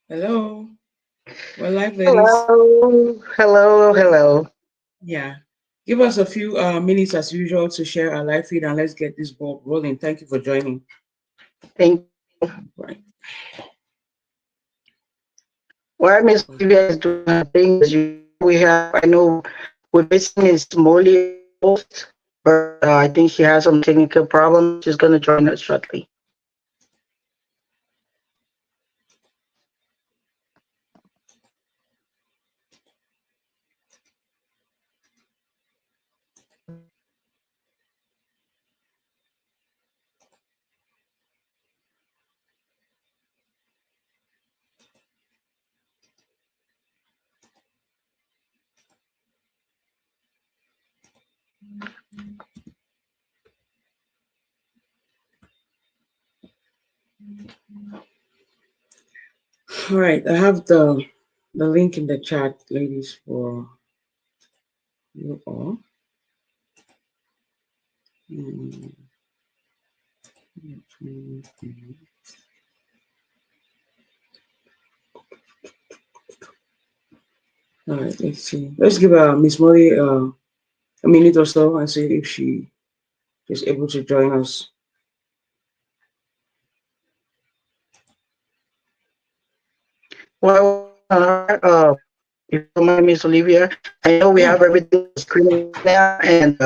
Hello. Well, live, ladies. Hello, hello, hello. Yeah. Give us a few minutes as usual to share our live feed and let's get this ball rolling. Thank you for joining. Thank you. Right. While Miss Olivia is doing her thing as usual, I know we're missing Miss Molly as a host, but I think she has some technical problems. She's going to join us shortly. All right. I have the link in the chat, ladies, for you all. Mm, All right. Let's see. Let's give Miss Molly a minute or so and see if she is able to join us. While we're waiting on her, if you don't mind, Miss Olivia, I know we Yeah. have everything on the screen right now, and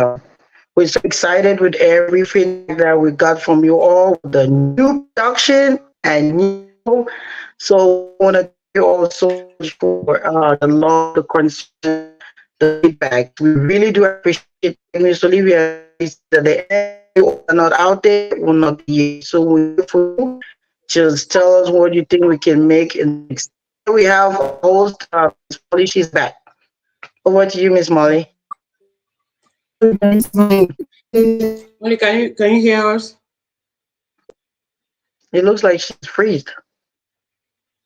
we're so excited with every feedback that we got from you all with the new production and new show. So we want to thank you all so much for the love, the concern, the feedbacks. We really do appreciate it. Like Miss Olivia always says at the end, if you all are not out there, we'll not be here. So we're here for you. Just tell us what you think we can make in the next. Here we have our host, Miss Molly. She's back. Over to you, Miss Molly. Hello guys, Molly, can you hear us? It looks like she's freezed.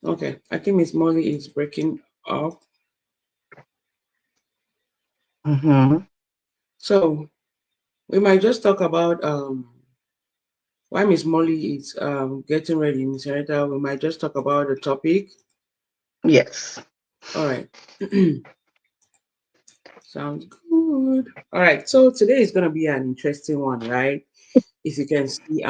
Okay. I think Miss Molly is breaking up. Mm-hmm. So we might just talk about while Miss Molly is getting ready, Miss Anita, we might just talk about the topic. Yes. All right. Sounds good. All right. So today is gonna be an interesting one, right? If you can see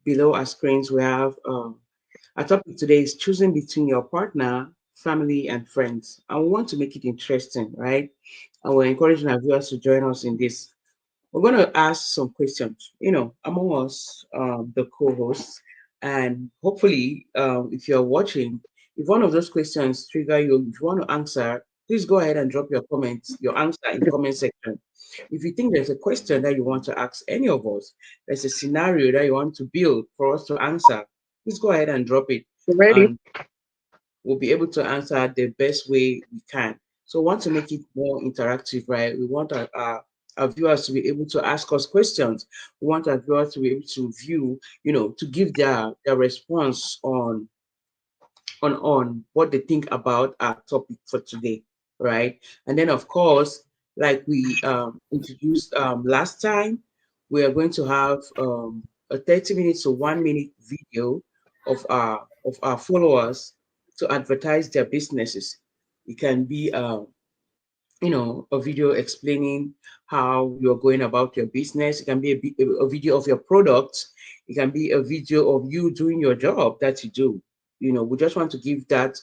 below our screens, we have our topic today is choosing between your partner, family, and friends. And we want to make it interesting, right? And we're encouraging our viewers to join us in this. We're going to ask some questions, among us, the co-hosts, and hopefully, if you're watching, if one of those questions trigger you, if you want to answer, please go ahead and drop your comments, your answer in the comment section. If you think there's a question that you want to ask any of us, there's a scenario that you want to build for us to answer, please go ahead and drop it, Ready? and we'll be able to answer the best way we can. So we want to make it more interactive, right? We want our viewers to be able to ask us questions. We want our viewers to be able to view, to give their response on what they think about our topic for today, right? And then of course, like we introduced last time, we are going to have a 30 minutes to 1 minute video of our followers to advertise their businesses. It can be a video explaining how you're going about your business. It can be a video of your products. It can be a video of you doing your job that you do. We just want to give that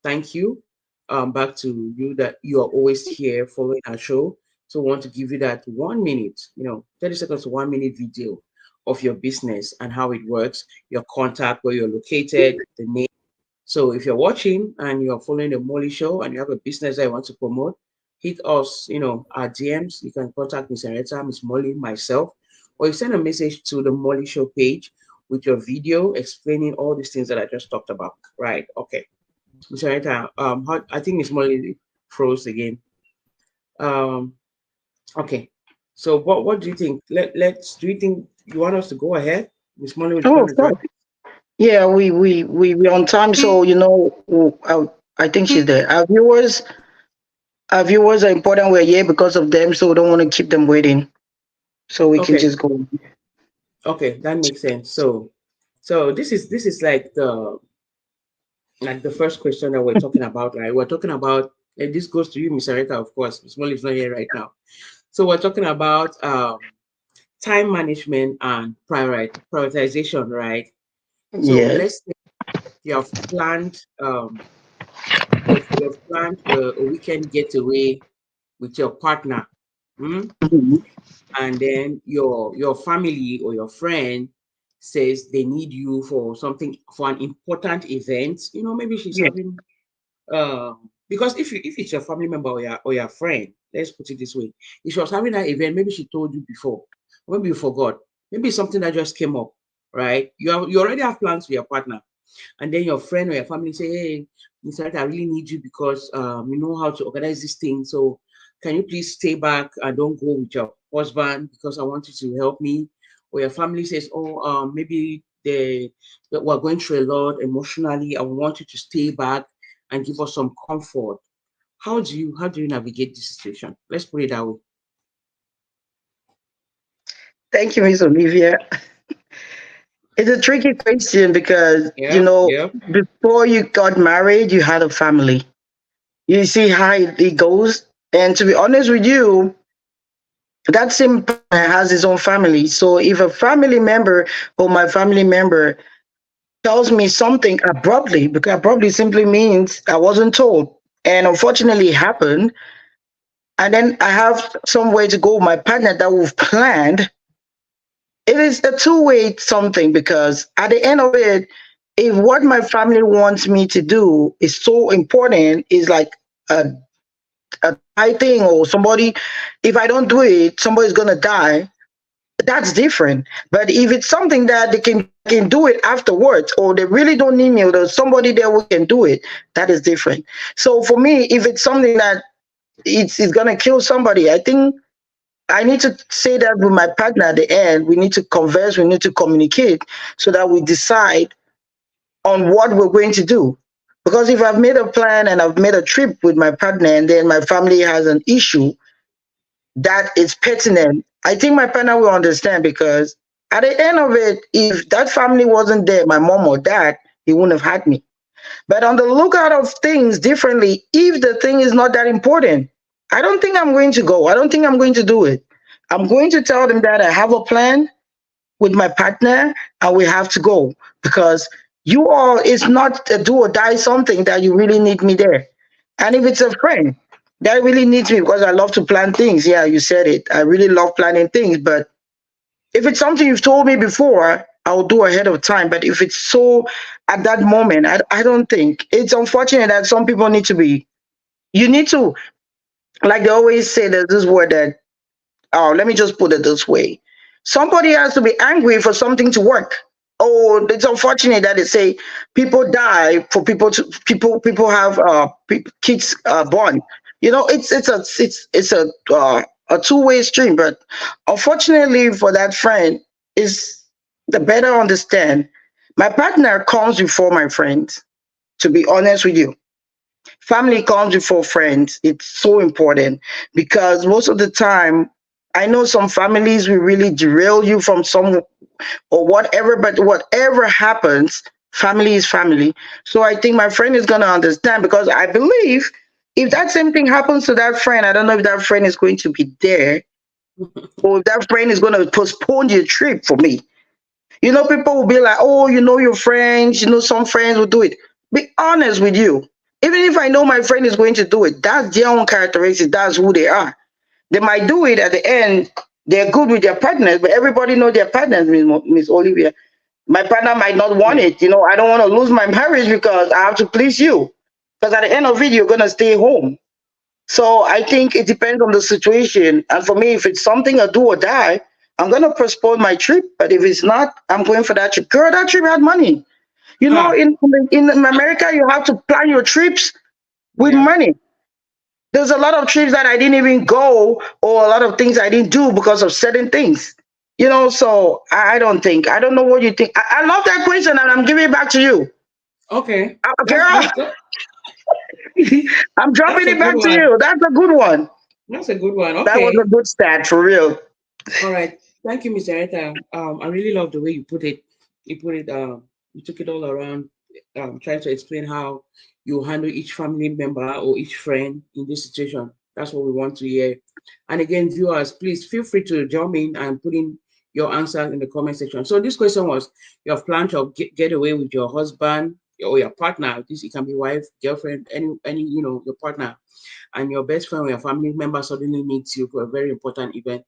thank you back to you that you are always here following our show. So we want to give you that 1 minute, 30 seconds to 1 minute video of your business and how it works, your contact, where you're located, the name. So if you're watching and you're following the Molly Show and you have a business that you want to promote, hit us, our DMs. You can contact Miss Henrietta, Miss Molly, myself, or you send a message to the Molly Show page with your video explaining all these things that I just talked about. Right. Okay. Miss Henrietta, I think Miss Molly froze again. Um, okay. So what do you think? Do you think you want us to go ahead? Miss Molly was Oh, trying to of join. course. Yeah, we on time. So I think she's there. Our viewers are important. We're here because of them, so we don't want to keep them waiting. So we can Okay. just go. Okay, that makes sense. So this is like like the first question that we're talking about, right? We're talking about, and this goes to you, Miss Areta, of course. Miss Molly is not here right now. So we're talking about time management and prioritization, right? So Yes. let's say you have planned you've planned a weekend getaway with your partner, mm? Mhm. And then your family or your friend says they need you for something, for an important event. You know, maybe she's Yeah. having because if it's your family member or your friend, let's put it this way, if she was having that event, maybe she told you before, or maybe you forgot, maybe it's something that just came up, right? You already have plans with your partner, and then your friend or your family say, "Hey, Mr. Right, I really need you because you know how to organize this thing. So can you please stay back and don't go with your husband because I want you to help me?" Or your family says, "Oh, maybe we're going through a lot emotionally. I want you to stay back and give us some comfort." How do you navigate this situation? Let's put it that way. Thank you, Miss Olivia. It's a tricky question because, Yeah, yeah. before you got married, you had a family. You see how it goes. And to be honest with you, that same partner has his own family. So if a family member or my family member tells me something abruptly, because abruptly simply means I wasn't told, and unfortunately it happened, and then I have somewhere to go with my partner that we've planned, it is a two-way something because at the end of it, if what my family wants me to do is so important, is like a, a die thing, or somebody, if I don't do it, somebody's gonna die, that's different. But if it's something that they can do it afterwards, or they really don't need me, or there's somebody there who can do it, that is different. So for me, if it's something that it's gonna kill somebody, I think I need to say that with my partner at the end. We need to converse, we need to communicate so that we decide on what we're going to do. Because if I've made a plan and I've made a trip with my partner and then my family has an issue that is pertinent, I think my partner will understand because at the end of it, if that family wasn't there, my mom or dad, he wouldn't have had me. But on the lookout of things differently, if the thing is not that important, I don't think I'm going to go. I don't think I'm going to do it. I'm going to tell them that I have a plan with my partner and we have to go because you all is not a do or die something that you really need me there. And if it's a friend that really needs me because I love to plan things, yeah, you said it. I really love planning things. But if it's something you've told me before, I'll do ahead of time. But if it's so at that moment, I don't think it's unfortunate that some people need to be, you need to, like they always say, there's this word that, oh, let me just put it this way. Somebody has to be angry for something to work. Oh, it's unfortunate that they say people die for people have kids born. It's a two-way stream. But unfortunately for that friend, is the better understand. My partner comes before my friends. To be honest with you, family comes before friends. It's so important because most of the time, I know some families will really derail you from some or whatever, but whatever happens, family is family. So I think my friend is going to understand because I believe if that same thing happens to that friend, I don't know if that friend is going to be there or if that friend is going to postpone your trip for me. People will be like, oh, your friends, some friends will do it. Be honest with you. Even if I know my friend is going to do it, that's their own characteristics. That's who they are. They might do it at the end. They're good with their partners, but everybody know their partners, Miss Olivia. My partner might not want Yeah. it. I don't want to lose my marriage because I have to please you. Because at the end of it, you're going to stay home. So I think it depends on the situation. And for me, if it's something a do or die, I'm gonna postpone my trip. But if it's not, I'm going for that trip. Girl, that trip had money. Ah, In America, you have to plan your trips with yeah. money. There's a lot of trips that I didn't even go, or a lot of things I didn't do because of certain things. So I don't think. I don't know what you think. I love that question, and I'm giving it back to you, Okay. That's girl. that's that, I'm that's dropping a it good back to one. you. That's a good one. That's a good one. That was a Okay. good stat for real. All right. Thank you, Mr. Rita. I really love the way you put it. You took it all around. trying to explain how you handle each family member or each friend in this situation. That's what we want to hear. And again, viewers, please feel free to jump in and put in your answer in the comment section. So this question was: you have planned to get away with your husband or your partner. This, it can be wife, girlfriend, any your partner, and your best friend or your family member suddenly meets you for a very important event.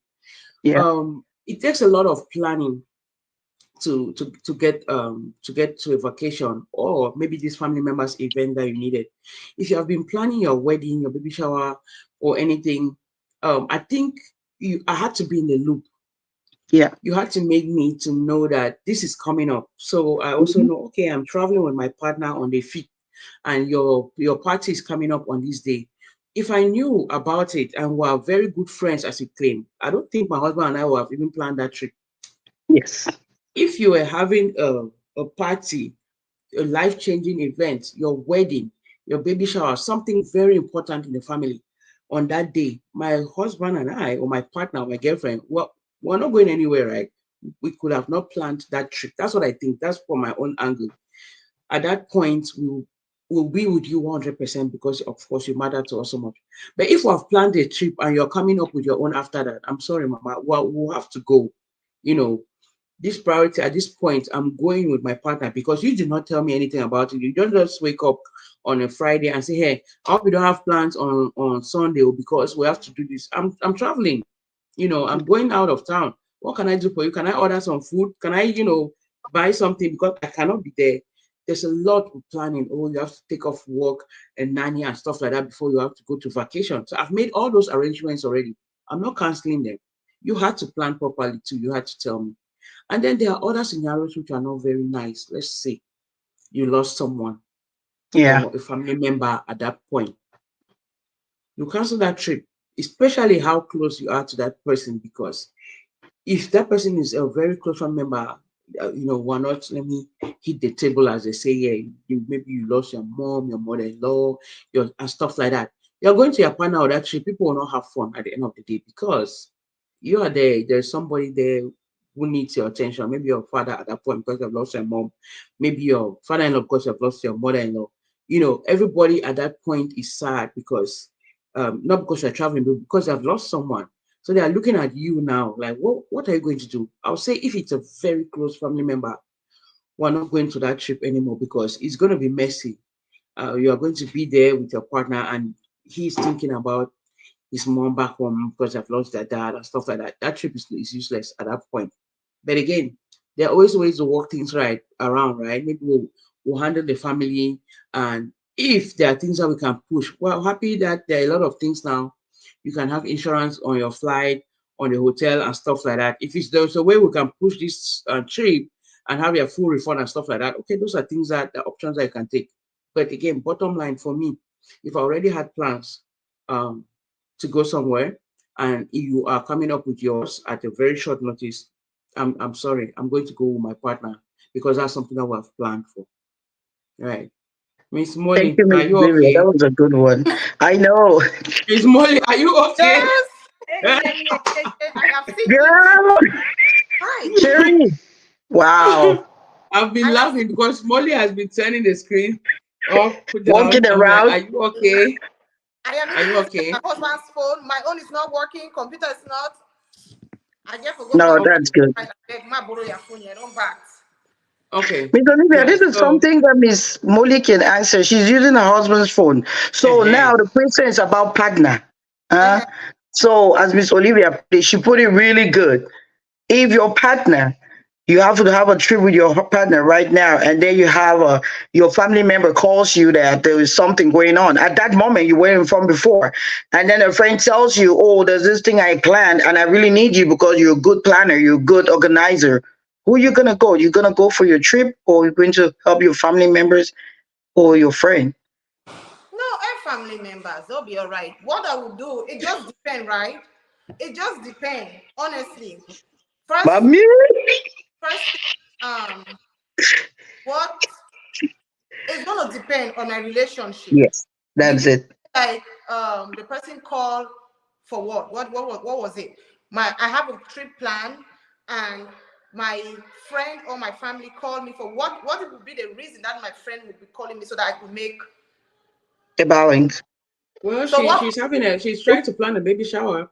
Yeah. It takes a lot of planning to get to a vacation, or maybe this family member's event that you needed. If you have been planning your wedding, your baby shower, or anything, I think I had to be in the loop. Yeah. You had to make me to know that this is coming up. So I also Mhm. know, okay, I'm traveling with my partner on the 5th, and your party is coming up on this day. If I knew about it and were very good friends as you claim, I don't think my husband and I would have even planned that trip. Yes. If you were having a party, a life-changing event, your wedding, your baby shower, something very important in the family on that day, my husband and I, or my partner, or my girlfriend, well, we're not going anywhere, right? We could have not planned that trip. That's what I think. That's from my own angle. At that point, we'll be with you 100% because, of course, you matter to us so much. But if we have planned a trip and you're coming up with your own after that, I'm sorry, Mama, we'll have to go. You know, this priority at this point, I'm going with my partner because you did not tell me anything about it. You don't just wake up on a Friday and say, "Hey, I hope you don't have plans on Sunday because we have to do this." I'm traveling. I'm going out of town. What can I do for you? Can I order some food? Can I, buy something because I cannot be there? There's a lot of planning. Oh, you have to take off work and nanny and stuff like that before you have to go to vacation. So I've made all those arrangements already. I'm not canceling them. You had to plan properly too. You had to tell me. And then there are other scenarios which are not very nice. Let's say you lost someone Yeah. or a family member at that point. You cancel that trip, especially how close you are to that person, because if that person is a very close family member, why not let me hit the table, as they say, yeah, maybe you lost your mom, your mother-in-law, and stuff like that. You're going to your partner or that trip, people will not have fun at the end of the day because you are there. There's somebody there who needs your attention. Maybe your father at that point because you've lost your mom. Maybe your father-in-law because you've lost your mother-in-law. Everybody at that point is sad because not because you're traveling, but because they've lost someone. So they are looking at you now, like, what are you going to do? I'll say if it's a very close family member, we're not going to that trip anymore because it's going to be messy. You are going to be there with your partner, and he's thinking about his mom back home because I've lost their dad and stuff like that. That trip is useless at that point. But again, there are always ways to work things right around, right? Maybe we'll handle the family, and if there are things that we can push, well, happy that there are a lot of things now. You can have insurance on your flight, on the hotel, and stuff like that. If there's a way we can push this trip and have a full refund and stuff like that, okay, those are things that the options that I can take. But again, bottom line for me, if I already had plans um, to go somewhere, and you are coming up with yours at a very short notice, I'm sorry, I'm going to go with my partner because that's something that we have planned for. Right. Miss Thank Molly, you, are Miss you Vivian. That okay? was a good one. I know. Miss Molly, are you okay? Yes. I have seen it. Girl, Hi. Sherry. Wow. I've been I have seen laughing because Molly has been turning the screen up, Walking down. I'm like, around. are you okay? I am Are even you using my okay? husband's phone. My own is not working. Computer is not. I get to go No, back. Okay. that's good. I beg my borrow your phone. You don't back. Okay. Miss Olivia, Yeah. this is So, something that Miss Molly can answer. She's using her husband's phone. So uh-huh. now the question is about partner. Uh, Uh-huh. so as Miss Olivia put it, she put it really good. If your partner, you have to have a trip with your partner right now, and then you have your family member calls you that there is something going on at that moment you weren't informed before, and then a friend tells you, oh, there's this thing I planned and I really need you because you're a good planner, you're a good organizer. Who you gonna go? You gonna go for your trip, or you going to help your family members or your friend? No, and family members, they'll be all right. What I would do, it just depends, right? It just depends, honestly. First, Mommy? first thing, what it's gonna depend on a relationship. Yes, Did that's you it. like the person called for what? What was it? I have a trip plan, and my friend or my family call me for what it would be the reason that my friend would be calling me so that I could make. A balance Well, So what? she's trying to plan a baby shower.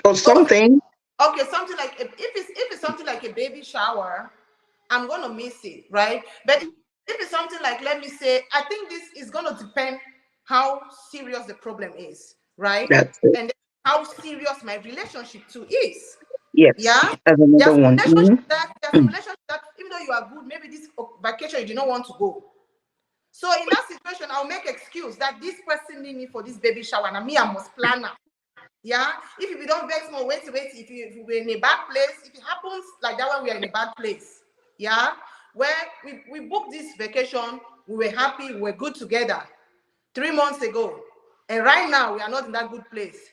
or Okay, something. okay, something like if it's something like a baby shower, I'm gonna miss it, right? But if it's something like, let me say, I think this is gonna depend how serious the problem is, right? That's And it. then how serious my relationship too is. Yes, Yeah. as another one. There's some relationship that even though you are good, maybe this vacation you do not want to go. So in that situation, I'll make excuse that this person need me for this baby shower, and me, I must plan now. Yeah. If we don't vex more, wait. If we're in a bad place, if it happens like that when we are in a bad place, yeah, where we booked this vacation, we were happy, we were good together 3 months ago, and right now we are not in that good place.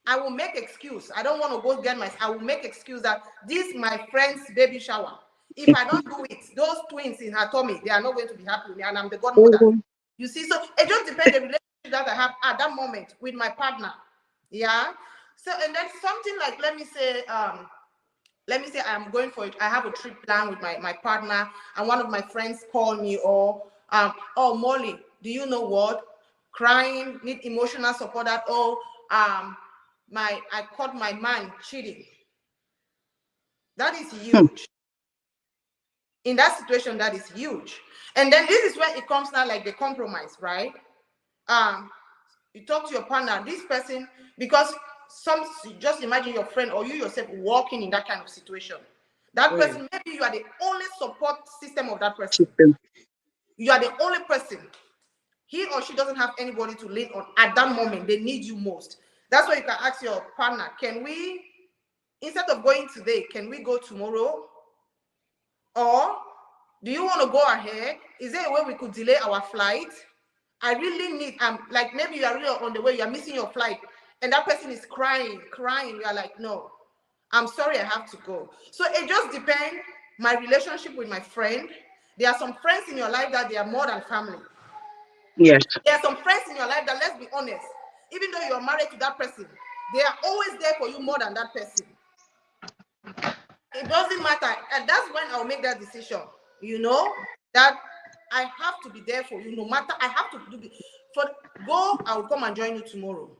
I will make excuse. I don't want to go get my. I will make excuse that this my friend's baby shower. If I don't do it, those twins in her tummy, they are not going to be happy with me, and I'm the godmother. Mhm. You see, so it just depends the relationship that I have at that moment with my partner. Yeah. So and then something like let me say I'm going for it. I have a trip plan with my partner, and one of my friends call me or oh Molly, do you know what? Crying, need emotional support at all. I caught my man cheating. That is Hmm. huge. In that situation, that is huge. And then this is where it comes now like the compromise, right? Um, you talk to your partner, this person, because some just imagine your friend or you yourself walking in that kind of situation. That Right. person, maybe you are the only support system of that person. System. You are the only person. He or she doesn't have anybody to lean on at that moment. They need you most. That's why you can ask your partner, can we, instead of going today, can we go tomorrow? Or do you want to go ahead? Is there a way we could delay our flight? I really need, like maybe you are really on the way, you are missing your flight, and that person is crying. You are like, no, I'm sorry, I have to go. So it just depends. My relationship with my friend. There are some friends in your life that they are more than family. Yes. There are some friends in your life that, let's be honest, even though you are married to that person, they are always there for you more than that person. It doesn't matter. And that's when I'll make that decision, you know, that I have to be there for you no matter. I have to do it. For go, I'll come and join you tomorrow.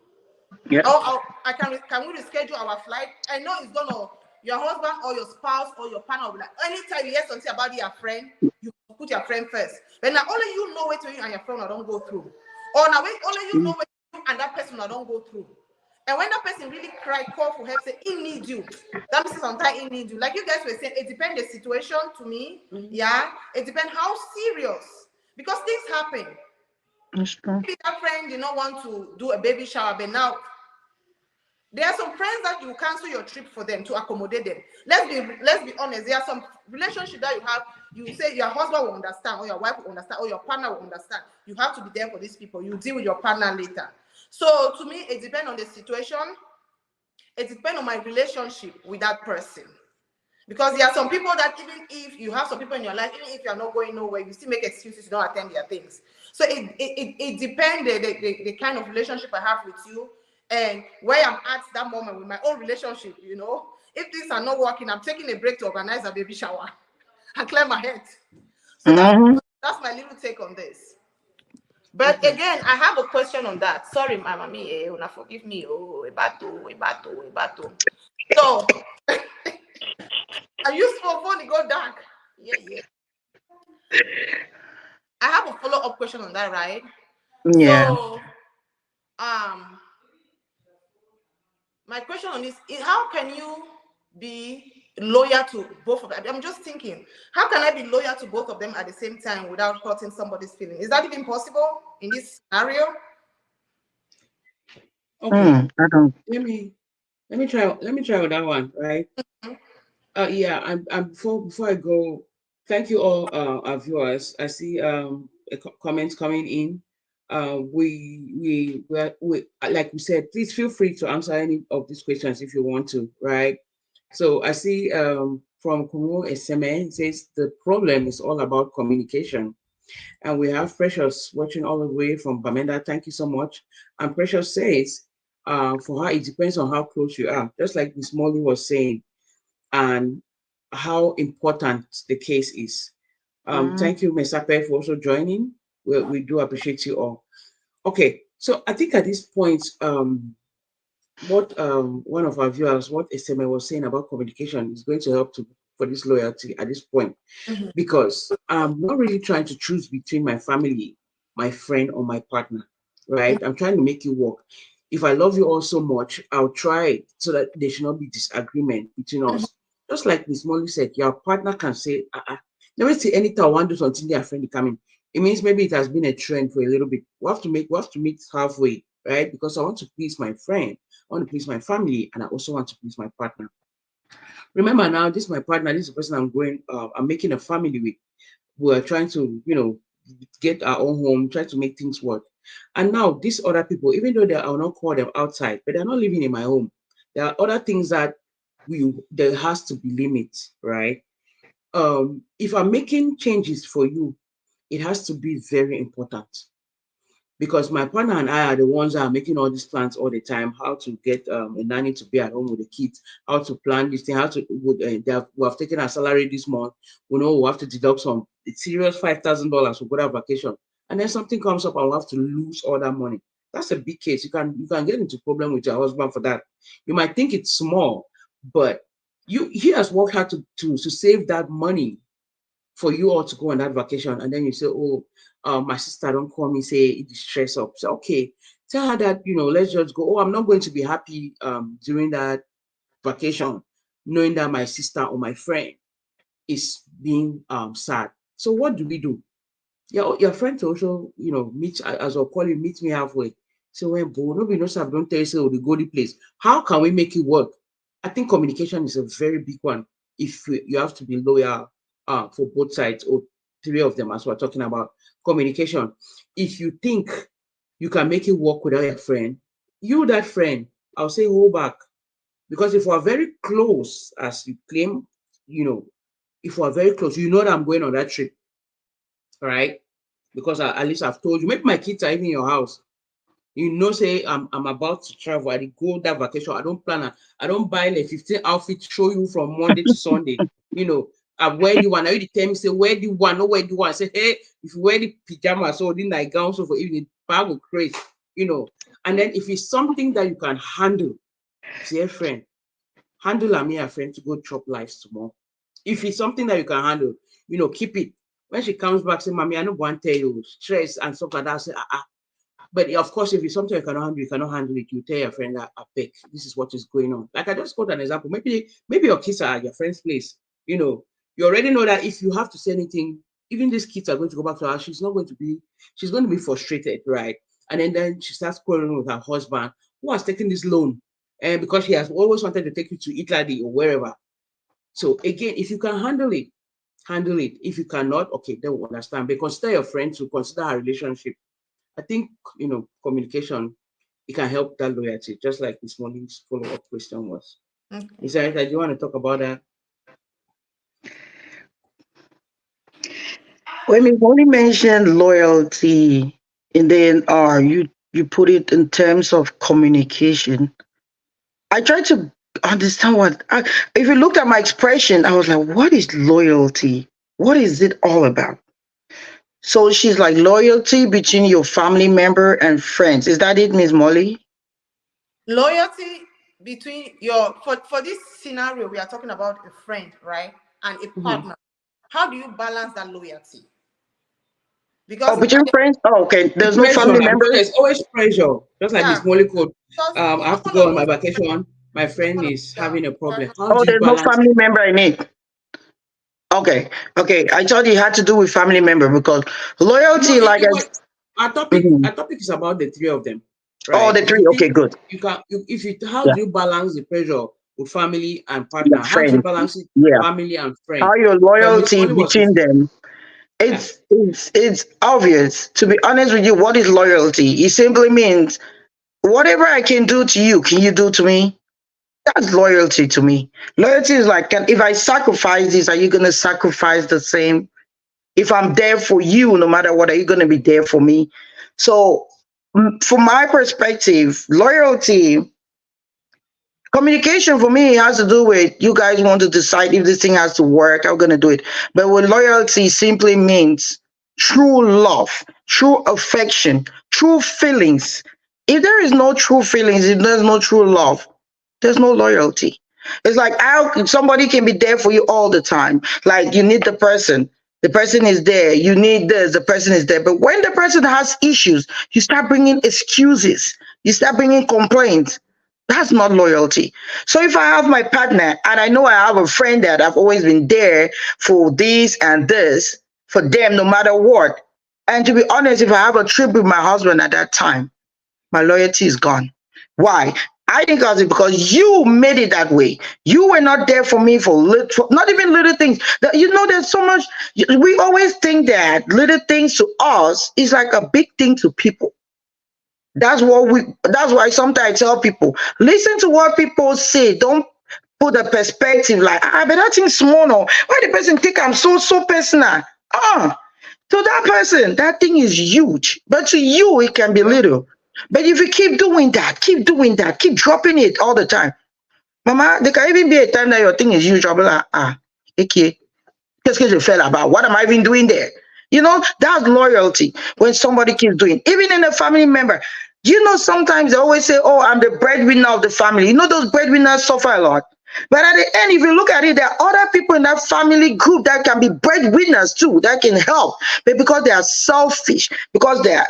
Yeah. I can we reschedule our flight? I know it's gonna your husband or your spouse or your partner will be like, anytime you hear something about your friend, you put your friend first. But now only you know what you and your friend don't go through. Or now only you know what you and that person don't go through. And when that person really cry, call for help, say he needs you. That means sometimes he needs you. Like you guys were saying, it depends the situation to me. Mhm. Yeah. It depends how serious. Because things happen. That's true. Maybe that friend did not want to do a baby shower, but now there are some friends that you cancel your trip for them to accommodate them. Let's be honest. There are some relationship that you have. You say your husband will understand, or your wife will understand, or your partner will understand. You have to be there for these people. You deal with your partner later. So to me, it depends on the situation. It depends on my relationship with that person. Because there are some people that even if you have some people in your life, even if you are not going nowhere, you still make excuses to not attend their things. So it depends the kind of relationship I have with you and where I'm at that moment with my own relationship, you know. If things are not working, I'm taking a break to organize a baby shower and clear my head. So Mm-hmm. that's my little take on this. But Okay. again, I have a question on that. Sorry, my mommy, una forgive me. Oh, ebato. So I used for phone to go dark. Yeah, yeah. I have a follow-up question on that, right? Yeah. So, um, my question on this is how can you be loyal to both of them? I'm just thinking, how can I be loyal to both of them at the same time without hurting somebody's feeling? Is that even possible in this scenario? Okay. I don't. Let me let me try with that one, right? Yeah, I'm before I go, thank you all our viewers. I see comments coming in. We like we said, please feel free to answer any of these questions if you want to, right? So I see from Kumo Eseme, it says the problem is all about communication. And we have Precious watching all the way from Bamenda. Thank you so much. And Precious says, for her, it depends on how close you are, just like Miss Molly was saying. And how important the case is. Mm. Thank you, Mr. Peck, for also joining. We do appreciate you all. Okay, so I think at this point, what one of our viewers, what SMA was saying about communication is going to help to for this loyalty at this point, because I'm not really trying to choose between my family, my friend, or my partner, right? I'm trying to make it work. If I love you all so much, I'll try so that there should not be disagreement between us. Just like Miss Molly said, your partner can say, never say anything I want to do until their friend is coming. It means maybe it has been a trend for a little bit. We have to meet halfway, right? Because I want to please my friend, I want to please my family, and I also want to please my partner. Remember now, this is my partner, this is the person I'm making a family with. We're trying to, get our own home, try to make things work. And now these other people, even though I will not call them outside, but they're not living in my home. There are other things that there has to be limits, right? If I'm making changes for you, it has to be very important, because my partner and I are the ones that are making all these plans all the time. How to get a nanny to be at home with the kids, how to plan this thing, how to we have taken our salary this month. We know we have to deduct some serious $5,000 for go that vacation, and then something comes up and we have to lose all that money. That's a big case. You can get into problem with your husband for that. You might think it's small, but he has worked hard to save that money for you all to go on that vacation, and then you say, "Oh, my sister don't call me, say it is stress up." So okay, tell her that let's just go. Oh, I'm not going to be happy during that vacation, knowing that my sister or my friend is being sad. So what do we do? Your friend also, meet as I call you, meet me halfway. So when bo, nobody knows I don't tell you say oh, the go the place. How can we make it work? I think communication is a very big one. If you have to be loyal for both sides, or three of them, as we're talking about communication. If you think you can make it work without your friend, that friend, I'll say hold back. Because if we're very close, as you claim, you know, if we're very close, that I'm going on that trip, right? Because at least I've told you. Maybe my kids are even in your house. Say I'm about to travel. I go that vacation. I don't plan. I don't buy like 15 outfits, show you from Monday to Sunday. I wear the one. I already tell me say wear the one, no wear the one. I say hey, if you wear the pajamas or the nightgown, so for evening, bag will crazy. And then if it's something that you can handle, say hey, friend, handle and me a friend to go chop lives tomorrow. If it's something that you can handle, keep it. When she comes back, say, Mommy, I don't want to tell you stress and stuff like that. I say, But of course, if it's something you cannot handle it, you tell your friend that I beg, this is what is going on. Like I just got an example. Maybe your kids are at your friend's place. You already know that if you have to say anything, even these kids are going to go back to her, she's going to be frustrated, right? And then she starts quarreling with her husband, who has taken this loan. And because he has always wanted to take you to Italy or wherever. So again, if you can handle it, handle it. If you cannot, okay, then we understand. But consider your friend to consider our relationship. I think communication, it can help that loyalty, just like this morning's follow-up question was. Okay. Is there anything you want to talk about that? When we only mentioned loyalty, and then you put it in terms of communication. I tried to understand if you looked at my expression, I was like, what is loyalty? What is it all about? So she's like loyalty between your family member and friends. Is that it, Miss Molly? Loyalty between for this scenario, we are talking about a friend, right? And a Mm-hmm. partner. How do you balance that loyalty? Oh, Because between friends? Oh, okay. The There's no pressure, family because members? there's always pressure. Just like yeah, Miss Molly code, because I have to all go of on my us, vacation. My friend all of is yeah, having a yeah, problem. How Oh, do you there's no balance family it? member in it. Okay. Okay. I thought it had to do with family member because No, loyalty, like as our mhm. topic is about the three of them, Oh, right? the If three. you Okay, think good. you can, if you how Yeah. do you balance the pressure with family and Your partner? How do you friends. balance it Yeah. family and friend? How your Because Miss loyalty Molly was between them. yeah. It's obvious. To be honest with you, what is loyalty? It simply means whatever I can do to you, can you do to me? That's loyalty to me. Loyalty is like, if I sacrifice this, are you going to sacrifice the same? If I'm there for you, no matter what, are you going to be there for me? So, from my perspective, loyalty Communication for me has to do with you guys want to decide if this thing has to work. I'm gonna do it. But with loyalty simply means true love, true affection, true feelings. If there is no true feelings, if there's no true love, there's no loyalty. It's like how somebody can be there for you all the time. Like you need the person is there. You need this, the person is there. But when the person has issues, you start bringing excuses. You start bringing complaints. That's not loyalty. So if I have my partner and I know I have a friend that I've always been there for this and this, for them no matter what. And to be honest, if I have a trip with my husband at that time, my loyalty is gone. Why? I think it's because you made it that way. You were not there for me for little, not even little things. There's so much. We always think that little things to us is like a big thing to people. That's why sometimes I tell people, listen to what people say. Don't put a perspective like, but that thing's small. No. Why the person think I'm so personal? To that person, that thing is huge. But to you, it can be little. But if you keep doing that, keep dropping it all the time. Mama, there can even be a time that your thing is huge. I'll be like, okay, qu'est-ce que je fais là-bas? What am I even doing there? That's loyalty when somebody keeps doing. Even in a family member, sometimes they always say, oh, I'm the breadwinner of the family. Those breadwinners suffer a lot. But at the end, if you look at it, there are other people in that family group that can be breadwinners too, that can help. But because they are selfish, because they're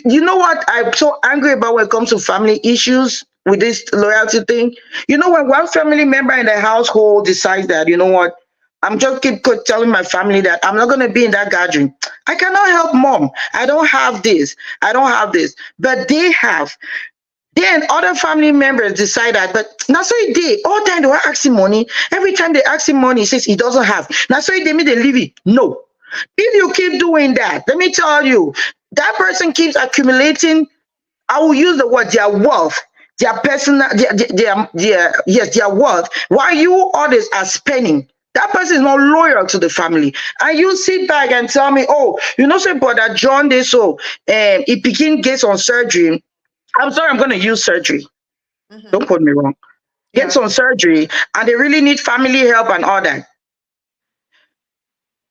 you know what I'm so angry about when it comes to family issues with this loyalty thing? When one family member in the household decides that, you know what, I'm just keep telling my family that I'm not going to be in that gathering. I cannot help mom. I don't have this. I don't have this. But they have. Then other family members decide that, but now so he did. All the time they were asking money. Every time they ask him money, he says he doesn't have. Now so they made they leave it. No. If you keep doing that, let me tell you, that person keeps accumulating. I will use the word their wealth, their personal, yes, their wealth. While you others are spending, that person is not loyal to the family. And you sit back and tell me, oh, say, brother John, this so, he begin gets on surgery. I'm sorry, I'm going to use surgery. Don't quote me wrong. Gets on surgery, and they really need family help and all that.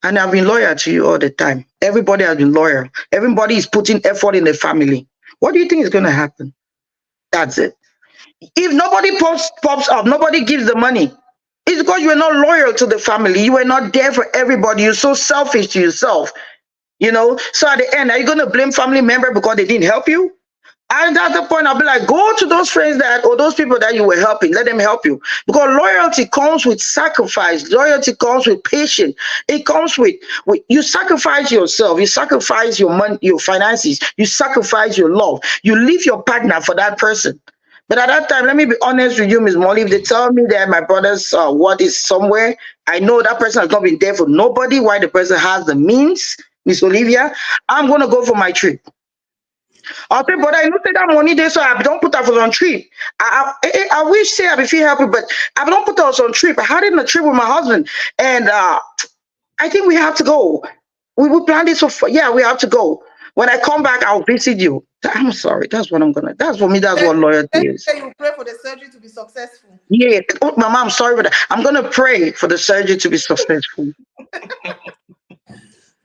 And I've been loyal to you all the time. Everybody has been loyal. Everybody is putting effort in the family. What do you think is going to happen? That's it. If nobody pops up, nobody gives the money. It's because you are not loyal to the family. You are not there for everybody. You're so selfish to yourself. So at the end, are you going to blame family member because they didn't help you? And at the point, I'll be like, go to those friends or those people that you were helping. Let them help you. Because loyalty comes with sacrifice. Loyalty comes with patience. It comes with you sacrifice yourself. You sacrifice your money, your finances. You sacrifice your love. You leave your partner for that person. But at that time, let me be honest with you, Miss Molly. If they tell me that my brother's what is somewhere, I know that person has not been there for nobody. Why the person has the means, Miss Olivia, I'm going to go for my trip. I'll say, but I looked at that money there, so I don't put that for on trip. I wish say I feel happy, but I don't put that on trip. I had it in a trip with my husband, and I think we have to go. We planned this for we have to go. When I come back, I'll visit you. I'm sorry. That's what I'm gonna. That's for me. That's what loyalty is. You pray for the surgery to be successful. Yeah, oh, Mama, I'm sorry for that. I'm gonna pray for the surgery to be successful.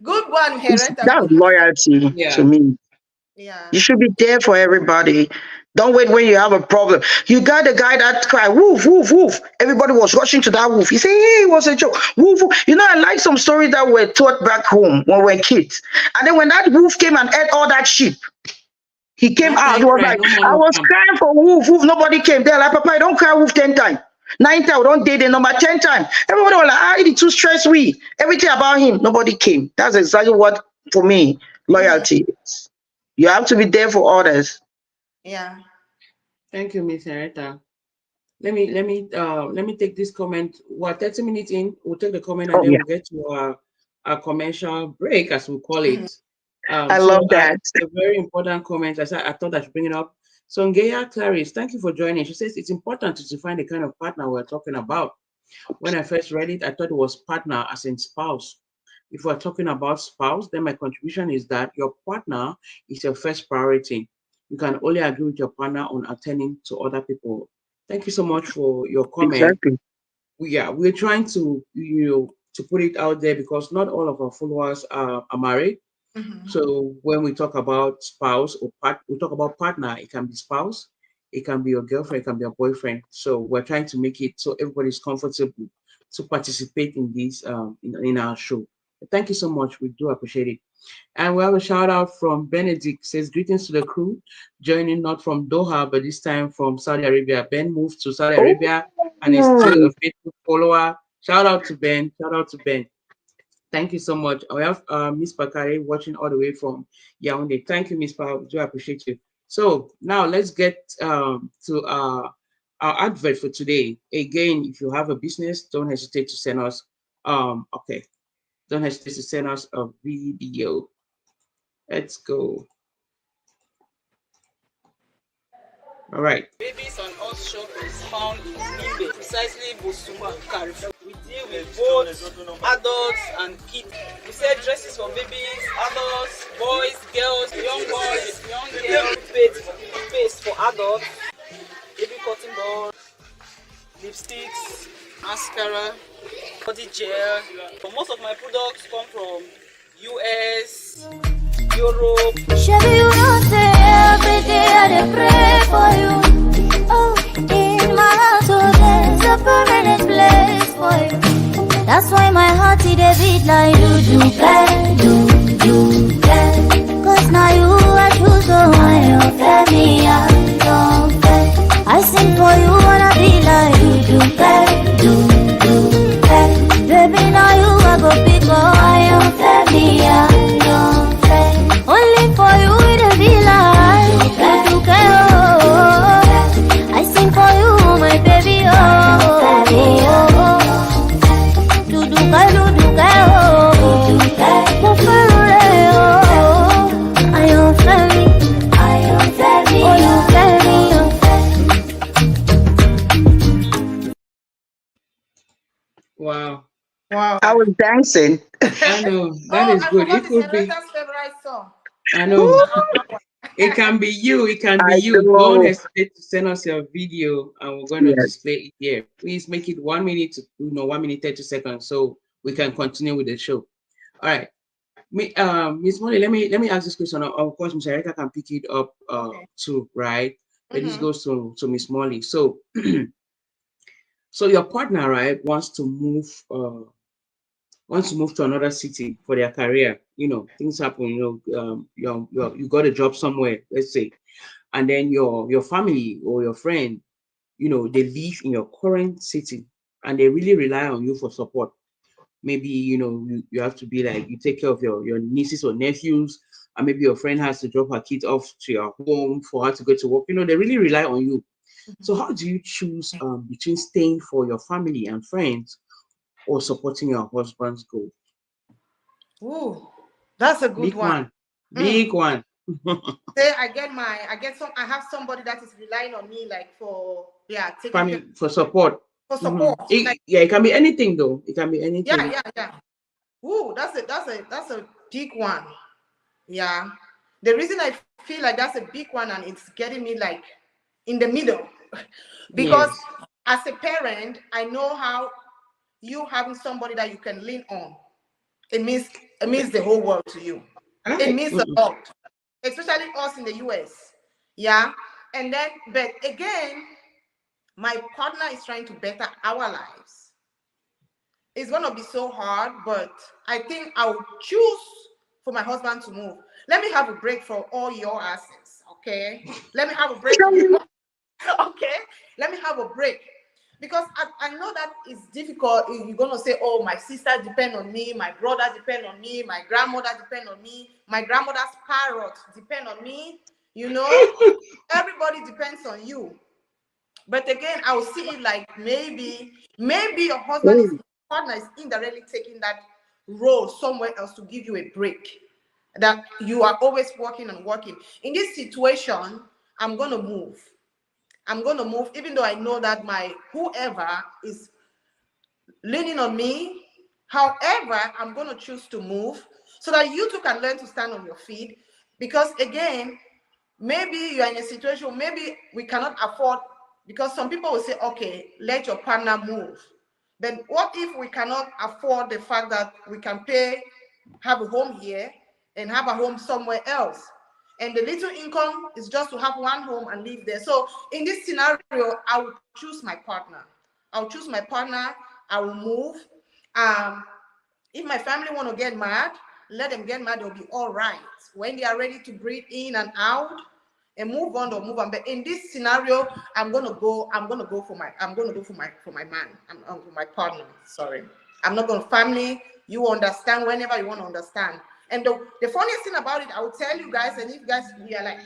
Good one, Henrietta. That's loyalty to me. Yeah. You should be there for everybody. Don't wait when you have a problem. You got the guy that cried, woof, woof, woof. Everybody was rushing to that woof. He said, hey, it was a joke. Woof, woof. I like some stories that were taught back home when we were kids. And then when that wolf came and ate all that sheep, he came out. He was like, I was crying for woof, woof. Nobody came. They're like, Papa, don't cry wolf 10 times. 9 times, don't date the number 10 times. Everybody was like, it's too stressed. Everything about him, nobody came. That's exactly what, for me, loyalty is. You have to be there for others. Yeah. Thank you, Miss Henrietta. Let me take this comment. We're 30 minutes in. We'll take the comment and then we'll get to our commercial break, as we call it. I love that. It's a very important comment. I thought I should bring it up. So Ngeya Clarice, thank you for joining. She says it's important to define the kind of partner we're talking about. When I first read it, I thought it was partner as in spouse. If we're talking about spouse, then my contribution is that your partner is your first priority. You can only agree with your partner on attending to other people. Thank you so much for your comment. Exactly. We're trying to to put it out there because not all of our followers are married. Mhm. So when we talk about spouse or we talk about partner, it can be spouse, it can be your girlfriend, it can be your boyfriend. So we're trying to make it so everybody's comfortable to participate in this in our show. Thank you so much. We do appreciate it. And we have a shout out from Benedict. Says greetings to the crew, joining not from Doha, but this time from Saudi Arabia. Ben moved to Saudi Arabia and is still a Oh, faithful follower. Shout out to Ben. Shout out to Ben. Thank you so much. We have Miss Bakare watching all the way from Yaoundé. Thank you, Miss Pa. Do appreciate you. So now let's get to our advert for today. Again, if you have a business, don't hesitate to send us okay. Don't hesitate to send us a video. Let's go. All right. Babies and Us shop is found in Nimbe, precisely Bosuma, Carrefour. We deal with both adults and kids. We sell dresses for babies, adults, boys, girls, young boys, young girls, paste for adults, baby cotton balls, lipsticks, mascara, body gel. So most of my products come from US, Europe. Shabby, you know, say every day I dey pray for you. Oh, in my heart, oh, there's a permanent place for you. That's why my heart it a beat like do care. Cause now you are true, so I offer me, I don't care. I sing for you, wanna be like do care. Baby, now you are go big, oh, I offer me, I don't care. Only for you to be like oh. I sing for you, my baby, oh. Wow. Wow. I was dancing. I know that Oh, is I good. forgot It the could be. senator's favorite song. I Woo! know. It can be you. It can be I you. Don't know. hesitate to send us your video, and we're going to Yes. display it here. Please make it 1 minute, 1 minute 30 seconds, so we can continue with the show. All right, Miss Molly, let me ask this question. Of course, Miss Erica can pick it up Okay. too, right? But this Mm-hmm. goes to Miss Molly. So, so your partner, right, wants to move to another city for their career. Things happen. You got a job somewhere, let's say, and then your family or your friend, they live in your current city, and they really rely on you for support. Maybe you have to be like, you take care of your nieces or nephews, and maybe your friend has to drop her kids off to your home for her to go to work. They really rely on you. So how do you choose between staying for your family and friends or supporting your husband's goal? Ooh, that's a good Big one. one. Big one. Say I have somebody that is relying on me like for taking care Family for support. for support. Like Yeah, it can be anything though. It can be yeah, anything. yeah, yeah. Ooh, that's a big one. Yeah. The reason I feel like that's a big one and it's getting me like in the middle because Yes. as a parent, I know how you having somebody that you can lean on. It means the whole world to you. It Right. means a lot, especially us in the US. Yeah. And then, but again, my partner is trying to better our lives. It's gonna be so hard, but I think I'll choose for my husband to move. Let me have a break for all your asses, okay? Let me have a break from okay? Let me have a break. Because I know that it's difficult. You're gonna say, oh, my sister depend on me, my brother depend on me, my grandmother depend on me, my grandmother's parrot depend on me. Everybody depends on you. But again, I'll see it like maybe your partner is indirectly taking that role somewhere else to give you a break. That you are always working and working. In this situation, I'm gonna move. I'm gonna move, even though I know that my whoever is leaning on me. However, I'm gonna choose to move so that you too can learn to stand on your feet. Because again, maybe you are in a situation, maybe we cannot afford, because some people will say, okay, let your partner move. But what if we cannot afford the fact that we can pay, have a home here and have a home somewhere else? And the little income is just to have one home and live there. So in this scenario, I would choose my partner. I'll choose my partner. I will move. If my family want to get mad, let them get mad. They'll be all right. When they are ready to breathe in and out and move on, they'll move on. But in this scenario, I'm gonna go for my man. For my partner. Sorry. I'm not going to family. You understand whenever you want to understand. And the funniest thing about it, I will tell you guys, and if you guys are like,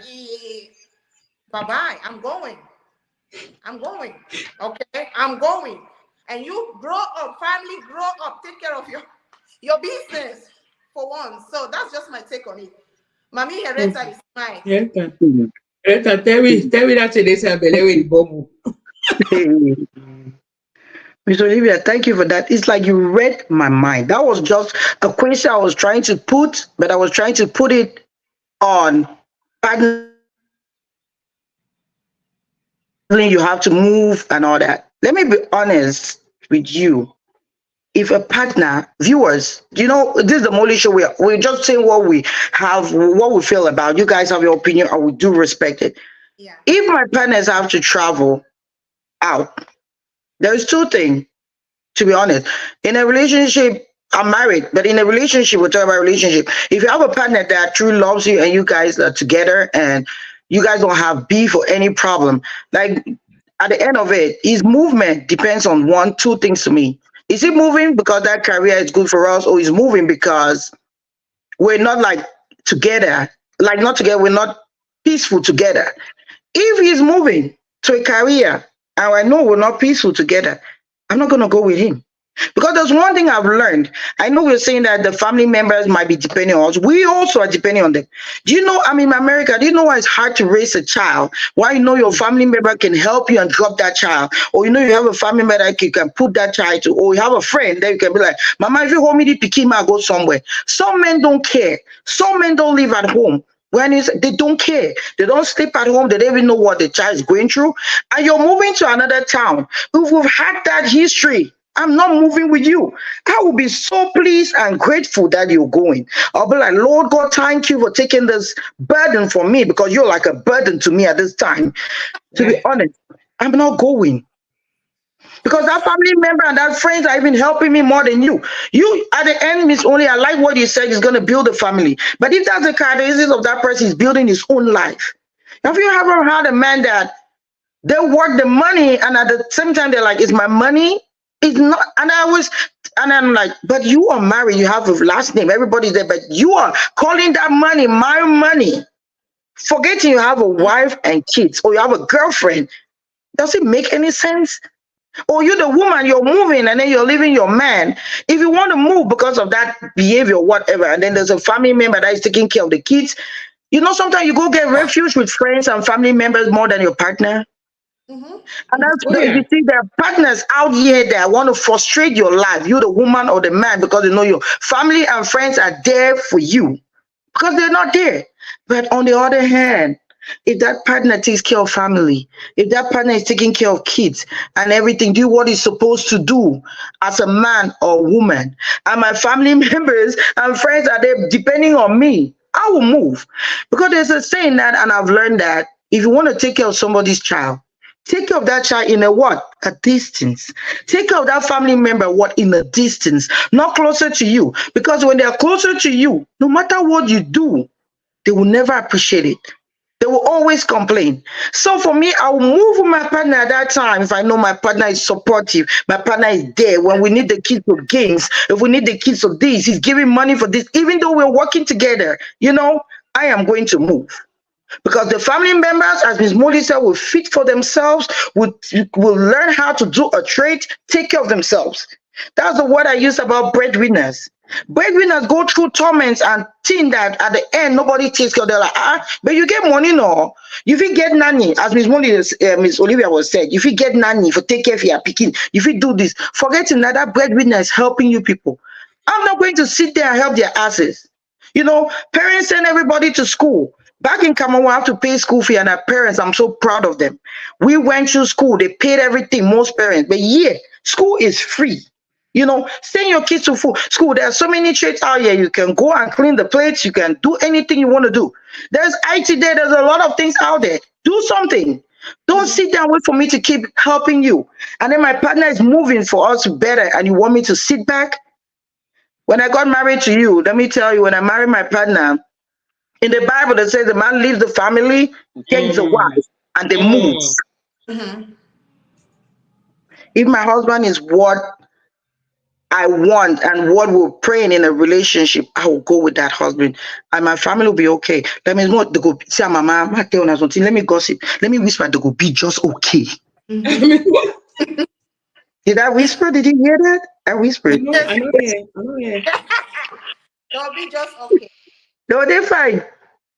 bye-bye, I'm going. Okay, I'm going. And you grow up, family, grow up, take care of your business for once. So that's just my take on it. Mami Hereta is mine. Yeah, tell me that today, say Bele with Bobo. Miss Olivia, thank you for that. It's like you read my mind. That was just a question I was trying to put, but I was trying to put it on partners feeling you have to move and all that. Let me be honest with you. If a partner, viewers, this is the Mollie Show. We're just saying what we have, what we feel about. You guys have your opinion, and we do respect it. Yeah. If my partners have to travel out, there's two things, to be honest. In a relationship, I'm married, but in a relationship, whatever relationship, if you have a partner that truly loves you and you guys are together and you guys don't have beef or any problem, like at the end of it, his movement depends on two things to me. Is he moving because that career is good for us, or is moving because we're not like together, like not together, we're not peaceful together? If he's moving to a career and I know we're not peaceful together, I'm not going to go with him. Because there's one thing I've learned. I know we're saying that the family members might be depending on us. We also are depending on them. Do you know, I'm in America, do you know why it's hard to raise a child? Why your family member can help you and drop that child? Or you have a family member that you can put that child to, or you have a friend that you can be like, Mama, if you hold me the pikin, I'll go somewhere. Some men don't care. Some men don't live at home. They don't care. They don't sleep at home. They don't even know what the child is going through. And you're moving to another town. If we've had that history, I'm not moving with you. I will be so pleased and grateful that you're going. I'll be like, Lord God, thank you for taking this burden from me, because you're like a burden to me at this time. To be honest, I'm not going. Because that family member and that friends are even helping me more than you. You, at the end, Miss Only, I like what you said, is going to build a family. But if that's the characteristics of that person, is building his own life. Have you ever had a man that they work the money and at the same time they're like, it's my money? It's not. And I'm like, but you are married, you have a last name, everybody's there, but you are calling that money my money, forgetting you have a wife and kids, or you have a girlfriend. Does it make any sense? Or you're the woman, you're moving and then you're leaving your man. If you want to move because of that behavior, whatever, and then there's a family member that is taking care of the kids, sometimes you go get refuge with friends and family members more than your partner. Mm-hmm. And you see, there are partners out here that want to frustrate your life. You're the woman or the man, because your family and friends are there for you because they're not there. But on the other hand, if that partner takes care of family, if that partner is taking care of kids and everything, do what he's supposed to do as a man or woman, and my family members and friends are there depending on me, I will move. Because there's a saying that, and I've learned that if you want to take care of somebody's child, take care of that child in a distance. Take care of that family member in a distance, not closer to you. Because when they are closer to you, no matter what you do, they will never appreciate it. They will always complain. So for me, I will move with my partner at that time if I know my partner is supportive, my partner is there. When we need the kids for games, if we need the kids for this, he's giving money for this. Even though we're working together, I am going to move. Because the family members, as Ms. Mollie said, will fit for themselves, will learn how to do a trade, take care of themselves. That's the word I use about breadwinners. Breadwinners go through torments and think that at the end, nobody takes care of them. Like, but you get money, no. If you get nanny, as Ms. Mollie, Ms. Olivia was said, if you get nanny for take care of your picking, if you do this, forgetting that breadwinner is helping you people. I'm not going to sit there and help their asses. Parents send everybody to school. Back in Cameroon, I have to pay school fee, and our parents, I'm so proud of them. We went to school, they paid everything, most parents. But yeah, school is free. You know, send your kids to school. There are so many trades out here. You can go and clean the plates. You can do anything you want to do. There's IT there. There's a lot of things out there. Do something. Don't sit there and wait for me to keep helping you. And then my partner is moving for us to better, and you want me to sit back? When I got married to you, let me tell you, when I married my partner, in the Bible, that says the man leaves the family, takes a Mm, wife, and they move. mm. If my husband is what I want and what we're praying in a relationship, I will go with that husband, and my family will be okay. That means what they go say, Mama, I tell you something. Let me gossip. Let me whisper. They go be just okay. I mean, what? Did I whisper? Did you hear that? I I whispered. know, Yes, I know, yeah, I know, yeah. they'll be just okay. No, they're fine.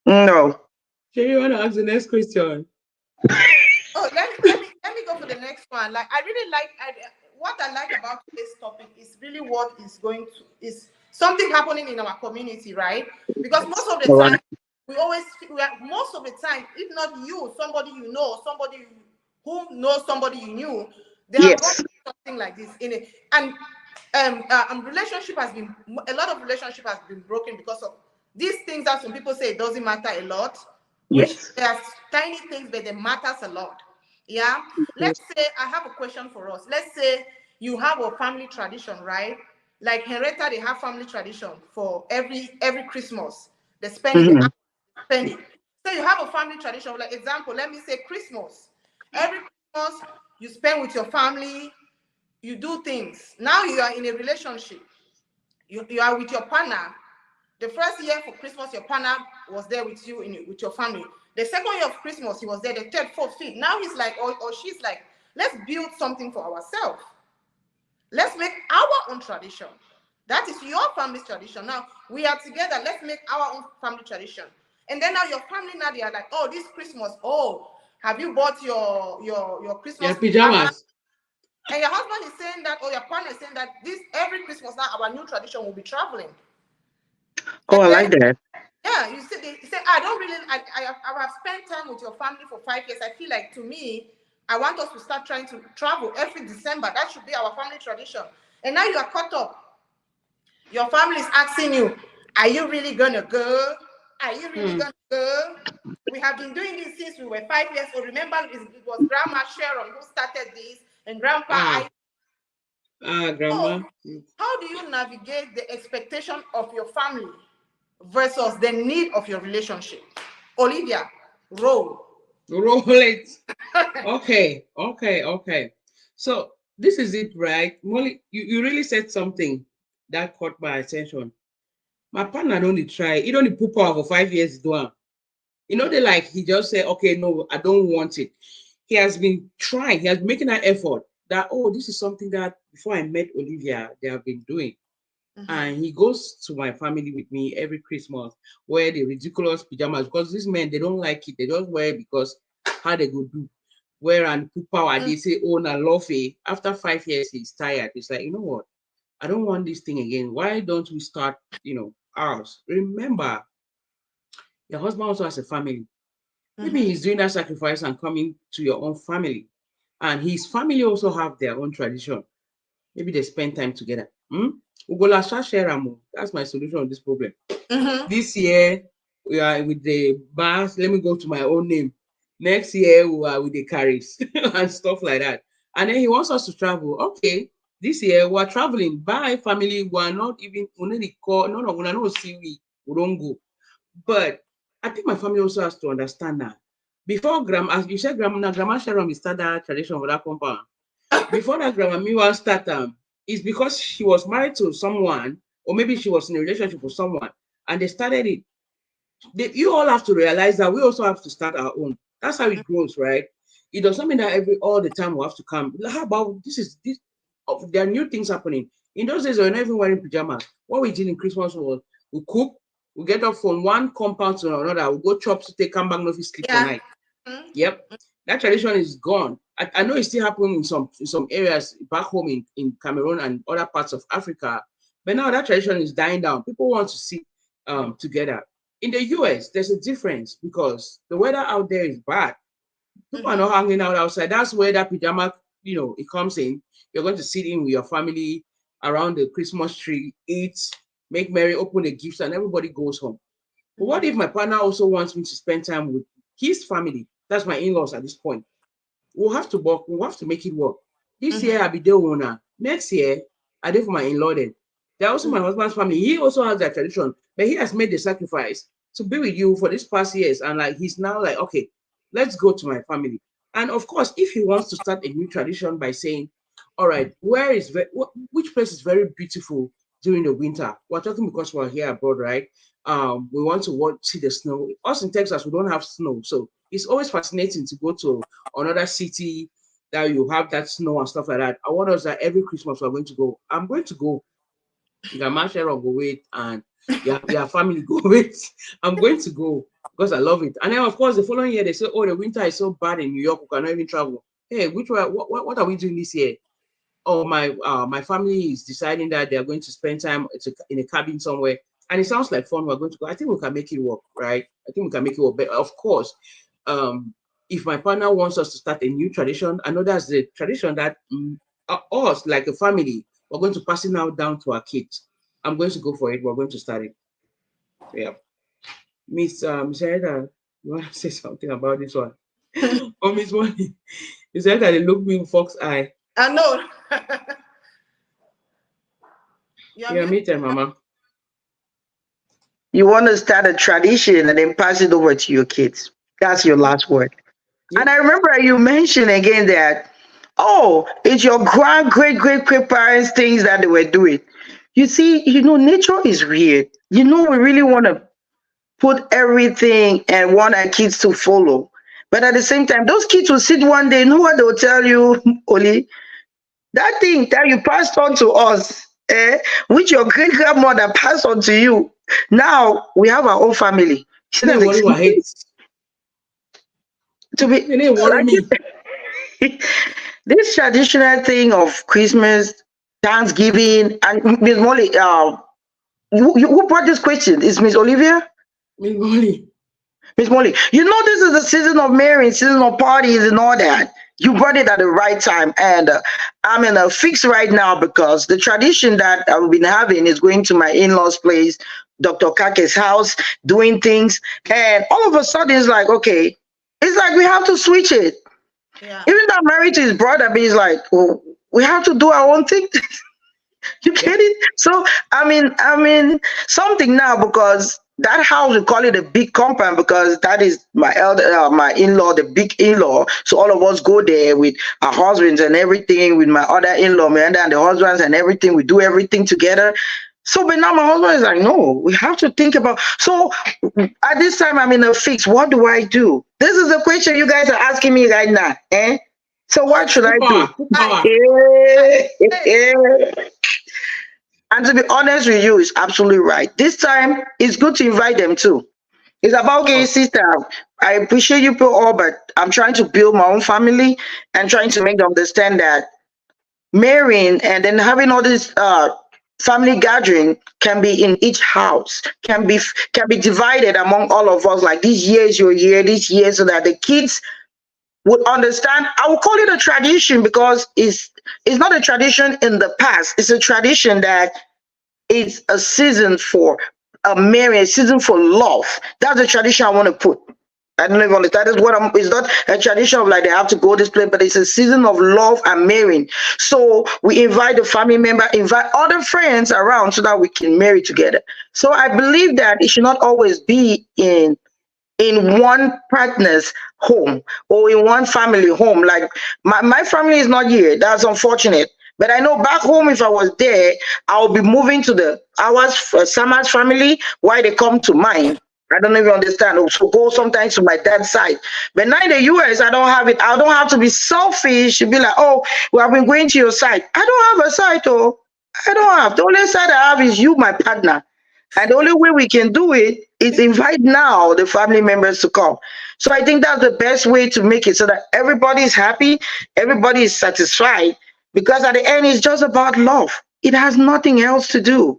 No. Sure, you want to ask the next question? Oh, let me go for the next one. Like I really like what I like about this topic is really what is going to is something happening in our community, right? Because most of the All time right. most of the time, if not you, somebody you know, somebody who knows somebody you knew, they have gone Yes. through something like this in it, and relationship has been a lot of relationship has been broken because of these things that some people say it doesn't matter a lot, which Yes. there's tiny things, but they matters a lot. Yeah. Let's say I have a question for us. Let's say you have a family tradition, right? Like Henrietta, they have family tradition for every Christmas. They spend it, they Mm-hmm. spend it. So you have a family tradition. Like example, let me say Christmas. Every Christmas you spend with your family, you do things. Now you are in a relationship. You are with your partner. The first year for Christmas, your partner was there with you with your family. The second year of Christmas, he was there. The third, fourth, fifth. Now he's like, or she's like, let's build something for ourselves. Let's make our own tradition. That is your family's tradition. Now we are together. Let's make our own family tradition. And then now your family now they are like, oh, this Christmas, oh, have you bought your Your Christmas pajamas? pajamas. And your husband is saying that, or your partner is saying that this every Christmas now our new tradition will be traveling. Oh, And I then like that. yeah, you say they say I don't really I have spent time with your family for 5 years. I feel like to me, I want us to start trying to travel every December. That should be our family tradition. And now you are caught up. Your family is asking you, are you really gonna go? Are you really Hmm. gonna go? We have been doing this since we were 5 years old. Remember, it was Grandma Sharon who started this, and Grandpa Ah, I. grandma. So, how do you navigate the expectation of your family versus the need of your relationship? Olivia, roll. Roll it. Okay, okay. So this is it, right? Molly, you really said something that caught my attention. My partner don't dey try. He don't dey put power for 5 years doing. You know, they like he just said, okay, no, I don't want it. He has been trying, he has been making an effort that, oh, this is something that before I met Olivia, they have been doing. And he goes to my family with me every Christmas, wear the ridiculous pajamas because these men they don't like it. They just wear it because how they go do wear and put power. They say, oh, na love it. After 5 years, he's tired. It's like, you know what? I don't want this thing again. Why don't we start, ours? Remember, your husband also has a family. Maybe he's doing that sacrifice and coming to your own family. And his family also have their own tradition. Maybe they spend time together. Ugola share am. That's my solution on this problem. This year, we are with the bars. Let me go to my own name. Next year, we are with the carries and stuff like that. And then he wants us to travel. Okay, this year we are traveling. Bye, family. We are not even, we need to call. No, we are not see we don't go. But I think my family also has to understand that. Before grandma, as you said, grandma Sharon will start that tradition for that compound. Before that grandma Miwa start it's because she was married to someone, or maybe she was in a relationship with someone, and they started it. You all have to realize that we also have to start our own. That's how it grows, right? It doesn't mean that all the time we have to come. How about this? There are new things happening. In those days, we were not even wearing pajamas. What we did in Christmas was we cook, we get up from one compound to another, we go chop to take come back, no fit sleep for Yeah. night. Yep. That tradition is gone. I know it's still happening in some areas back home in Cameroon and other parts of Africa, but now that tradition is dying down. People want to sit together. in the US, there's a difference because the weather out there is bad. People are Mhm. not hanging out outside. That's where that pajama, it comes in. You're going to sit in with your family around the Christmas tree, eat, make merry, open the gifts, and everybody goes home. But what if my partner also wants me to spend time with his family? That's my in-laws at this point. We'll have to work. We'll have to make it work. This year Mhm. I'll be the owner. Next year I did for my in-law then. They're also my husband's family. He also has that tradition, but he has made the sacrifice to be with you for these past years. And like he's now like, okay, let's go to my family. And of course, if he wants to start a new tradition by saying, all right, which place is very beautiful during the winter? We're talking because we're here abroad, right? We want to see the snow. Us in Texas, we don't have snow, so it's always fascinating to go to another city that you have that snow and stuff like that. I want us that every Christmas we're going to go. I'm going to go. Gamashero go wait and your family go wait. I'm going to go because I love it. And then of course the following year they say, oh, the winter is so bad in New York, we cannot even travel. Hey, what are we doing this year? Oh, my family is deciding that they are going to spend time in a cabin somewhere, and it sounds like fun. We're going to go. I think we can make it work, right? I think we can make it work. But of course, if my partner wants us to start a new tradition, I know that's the tradition that us, like a family, we're going to pass it now down to our kids. I'm going to go for it. We're going to start it. So, yeah, Miss Eda, you want to say something about this one? Oh, Miss Molly, Miss Eda, they look me with fox eye. I know. You're Yeah, mute. me too, Mama. You want to start a tradition and then pass it over to your kids. That's your last word. And Yep. I remember you mentioned again that, oh, it's your great parents things that they were doing. You see, nature is weird. We really want to put everything and want our kids to follow. But at the same time, those kids will sit one day, you know what they'll tell you, Oli? That thing that you passed on to us, which your great grandmother passed on to you. Now we have our own family. See And that then worry what hates. to be And then worry like me. this traditional thing of Christmas, Thanksgiving, and Miss Molly, who brought this question? Is Miss Olivia? Miss Molly. Miss Molly, this is the season of marrying, season of parties, and all that. You brought it at the right time, and I'm in a fix right now because the tradition that I've been having is going to my in-laws' place, Dr. Kake's house, doing things, and all of a sudden it's like, okay, it's like we have to switch it. Yeah. Even though I'm married to his brother, but he's like, oh, we have to do our own thing. You Yep. get it? So I mean something now because that house we call it a big compound because that is my in-law, the big in-law. So all of us go there with our husbands and everything, with my other in-law, Miranda and the husbands and everything. We do everything together. So but now my husband is like, no, we have to think about so at this time I'm in a fix. What do I do? This is the question you guys are asking me right now. So what should I Full do? power. Full Hi. power. Hey. And to be honest with you, it's absolutely right. This time, it's good to invite them too. It's about, okay, Oh, sister, I appreciate you people all, but I'm trying to build my own family and trying to make them understand that marrying and then having all this family gathering can be in each house, can be divided among all of us. Like this year is your year, this year, so that the kids would understand. I would call it a tradition because it's not a tradition in the past. It's a tradition that is a season for a marriage, a season for love. That's the tradition I want to put. I don't even understand. That's what I'm. It's not a tradition of like they have to go this place, but it's a season of love and marrying. So we invite the family member, invite other friends around so that we can marry together. So I believe that it should not always be in one partner's home or in one family home. Like my family is not here. That's unfortunate. But I know back home, if I was there, I'll be moving to the ours Sama's family while they come to mine. I don't even understand. So go sometimes to my dad's side. But now in the US, I don't have it. I don't have to be selfish to be like, oh, well, I've been going to your side. I don't have a side, oh. I don't have. The only side I have is you, my partner. And the only way we can do it is invite now the family members to come. So I think that's the best way to make it so that everybody is happy, everybody is satisfied, because at the end, it's just about love. It has nothing else to do.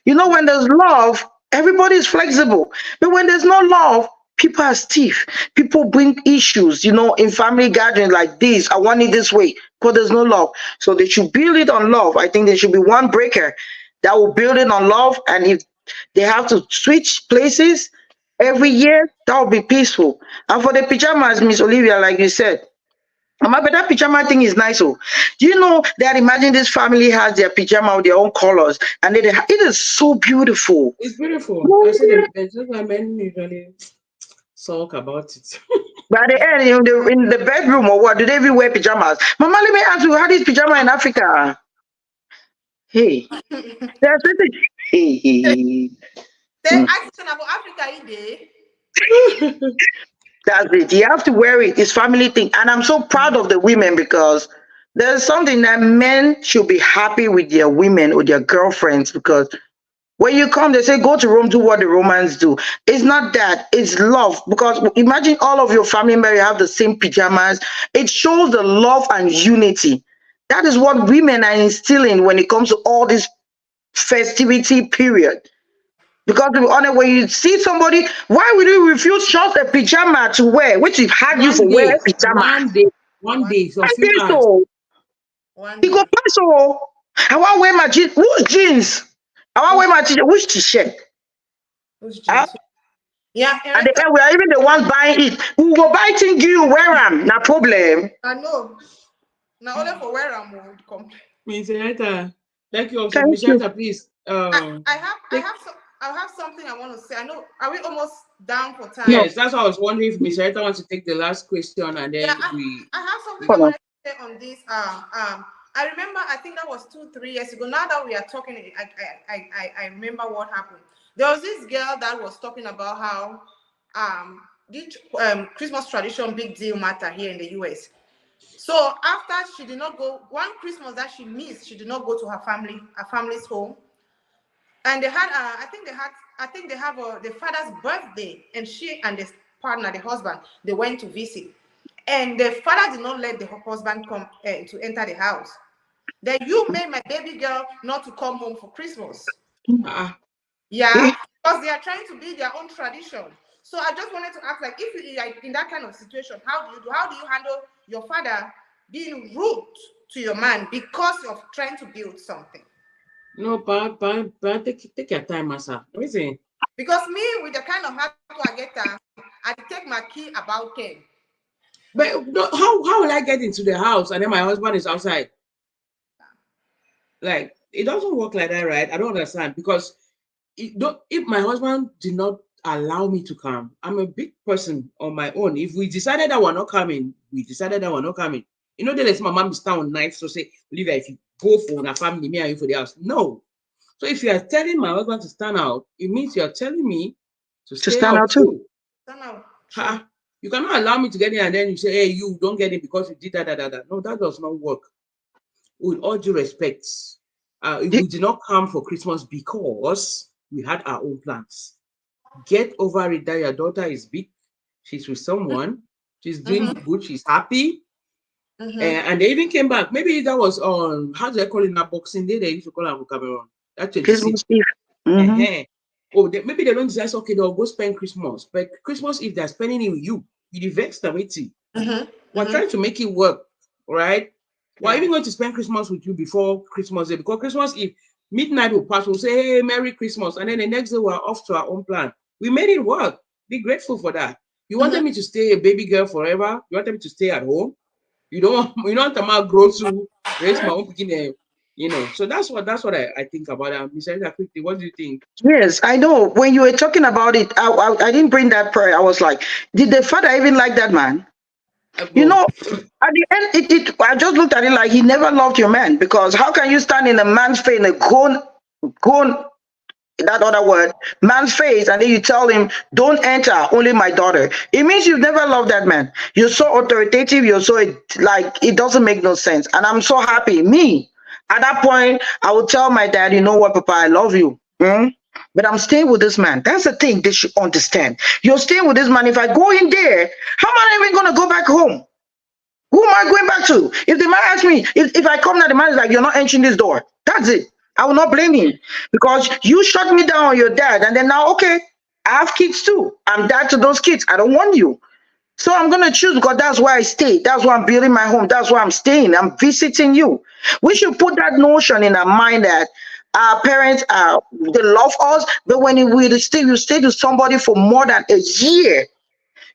When there's love, Everybody is flexible. But when there's no love, people are stiff. People bring issues, in family gatherings like this. I want it this way because there's no love. So they should build it on love. I think there should be one breaker that will build it on love. And if they have to switch places every year, that will be peaceful. And for the pajamas, Miss Olivia, like you said, but that pajama thing is nice. Oh, do you know that imagine this family has their pajama with their own colors and it is so beautiful. It's beautiful. I said the gentlemen usually talk about it. By the end, in the bedroom or what, do they even wear pajamas? Mama, let me ask you, how is pajama in Africa? Hey, there's certain. Hey, The accent about Africa that's it. You have to wear it. It's family thing, and I'm so proud of the women because there's something that men should be happy with their women or their girlfriends because when you come, they say, go to Rome, do what the Romans do. It's not that, it's love. Because imagine all of your family members have the same pajamas. It shows the love and unity. That is what women are instilling when it comes to all this festivity period. Because to be honest, when you see somebody, why would you refuse just a pajama to wear, which you've had you for One wear day, pajama? one day, so I few think hours. so. one He go day. pass so. I want to wear my jeans. Whose jeans? I want to wear my t-shirt. Which t-shirt? Who's Ah, jeans? Yeah, at the end, we are even the ones buying it. We go buy thing you wear them. No problem. I know. Now only for where I'm would complain. Miss Rita, thank you also. Thank Miss you. Rita, please. I Take, have some I have something I want to say. I know, are we almost down for time? No, yes, that's why I was wondering if Miss Rita wants to take the last question and Yeah, then we. I have something I hold on. wanted to say on this. I remember, I think that was 2 3 years ago. Now that we are talking, I remember what happened. There was this girl that was talking about how this Christmas tradition big deal matter here in the US. So after she did not go one Christmas that she missed, she did not go to her family's home, and they had I think they have the father's birthday, and she and the partner, the husband, they went to visit, and the father did not let the husband come to enter the house. Then you made my baby girl not to come home for Christmas. Uh, Yeah, because they are trying to build their own tradition. So I just wanted to ask, like, if you like in that kind of situation, how do you handle your father being rude to your man because of trying to build something? no, but take your time, Massa. Listen, Because me, with the kind of heart I get, I take my key about 10. but no, how will I get into the house and then my husband is outside? Like it doesn't work like that, right? I don't understand because if my husband did not allow me to come, I'm a big person on my own. If we decided that we're not coming, we decided that we're not coming. You know, there's my mom stand on night, so say, Olivia, if you go for a family, me and you for the house. No. So if you are telling my husband to stand out, it means you're telling me to To stay stand out out too. too. Don't know. You cannot allow me to get in and then you say, hey, you don't get in because you did that. No, that does not work. With all due respect, we did not come for Christmas because we had our own plans. Get over it that your daughter is big. She's with someone. She's doing good. She's happy. And they even came back. Maybe that was on, how do they call it now? Boxing Day. They used to call it Cameroon. That's 26. Christmas Eve. Mm-hmm. Oh, maybe they don't decide, okay, they'll go spend Christmas. But Christmas, if they're spending it with you, you vex them. We're trying to make it work, right? We're even going to spend Christmas with you before Christmas Day because Christmas Eve, midnight will pass. We'll say, hey, Merry Christmas. And then the next day, we're off to our own plan. We made it work. Be grateful for that. You wanted me to stay a baby girl forever? You wanted me to stay at home? You don't want to grow to raise my own beginning, So that's what I think about that. Miss Elsa, quickly, what do you think? Yes, I know. When you were talking about it, I didn't bring that prayer. I was like, did the father even like that man? You Go. know, at the end, I just looked at it like he never loved your man because how can you stand in a man's face in a grown, that other word, man's face, and then you tell him, don't enter, only my daughter. It means you've never loved that man. You're so authoritative, you're so, like, it doesn't make no sense. And I'm so happy. Me, at that point, I would tell my dad, you know what, Papa, I love you. But I'm staying with this man. That's the thing they should understand. You're staying with this man. If I go in there, how am I even going to go back home? Who am I going back to? If the man asks me, if I come now, the man is like, you're not entering this door. That's it. I will not blame him because you shut me down on your dad, and then now, okay, I have kids too. I'm dad to those kids. I don't want you. So I'm gonna choose because that's where I stay. That's why I'm building my home. That's why I'm staying. I'm visiting you. We should put that notion in our mind that our parents are they love us, but when you stay to somebody for more than a year,